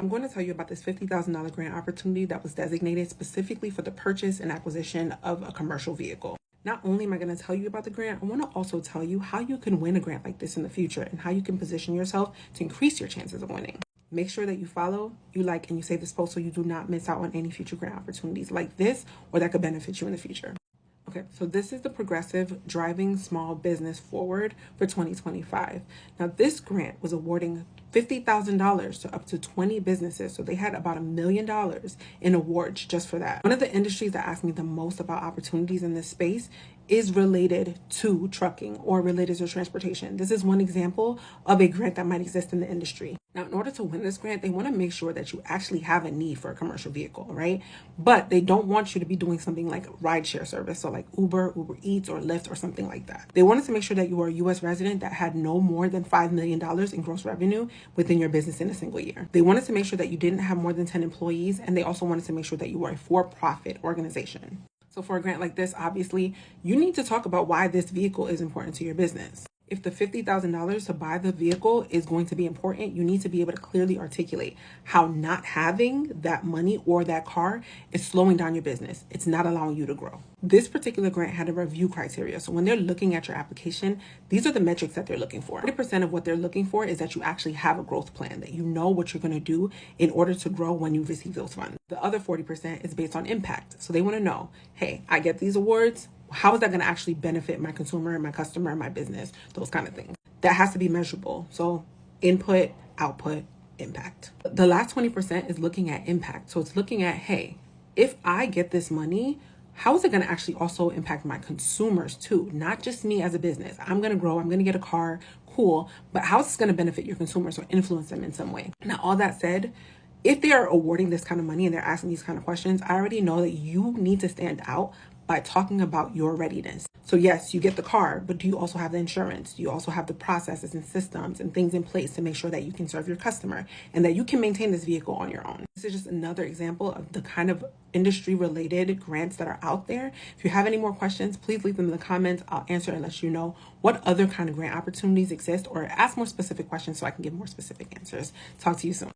I'm going to tell you about this $50,000 grant opportunity that was designated specifically for the purchase and acquisition of a commercial vehicle. Not only am I going to tell you about the grant, I want to also tell you how you can win a grant like this in the future and how you can position yourself to increase your chances of winning. Make sure that you follow, you like, and you save this post so you do not miss out on any future grant opportunities like this or that could benefit you in the future. Okay, so this is the Progressive Driving Small Business Forward for 2025. Now, this grant was awarding $50,000 to up to 20 businesses. So they had about $1 million in awards just for that. One of the industries that asked me the most about opportunities in this space is related to trucking or related to transportation. This is one example of a grant that might exist in the industry. Now, in order to win this grant, they want to make sure that you actually have a need for a commercial vehicle, right? But they don't want you to be doing something like rideshare service, so like Uber, Uber Eats, or Lyft, or something like that. They wanted to make sure that you are a U.S. resident that had no more than $5 million in gross revenue within your business in a single year. They wanted to make sure that you didn't have more than 10 employees, and they also wanted to make sure that you were a for-profit organization. So for a grant like this, obviously, you need to talk about why this vehicle is important to your business. If the $50,000 to buy the vehicle is going to be important, you need to be able to clearly articulate how not having that money or that car is slowing down your business. It's not allowing you to grow. This particular grant had a review criteria. So when they're looking at your application, these are the metrics that they're looking for. 40% of what they're looking for is that you actually have a growth plan, that you know what you're going to do in order to grow when you receive those funds. The other 40% is based on impact. So they want to know, hey, I get these awards. How is that going to actually benefit my consumer, my customer, my business, those kind of things? That has to be measurable. So input, output, impact. The last 20% is looking at impact. So it's looking at, hey, if I get this money, how is it going to actually also impact my consumers too? Not just me as a business. I'm going to grow. I'm going to get a car. Cool. But how is this going to benefit your consumers or influence them in some way? Now, all that said, if they are awarding this kind of money and they're asking these kind of questions, I already know that you need to stand out by talking about your readiness. So yes, you get the car, but do you also have the insurance? Do you also have the processes and systems and things in place to make sure that you can serve your customer and that you can maintain this vehicle on your own? This is just another example of the kind of industry related grants that are out there. If you have any more questions, please leave them in the comments. I'll answer and let you know what other kind of grant opportunities exist, or ask more specific questions so I can give more specific answers. Talk to you soon.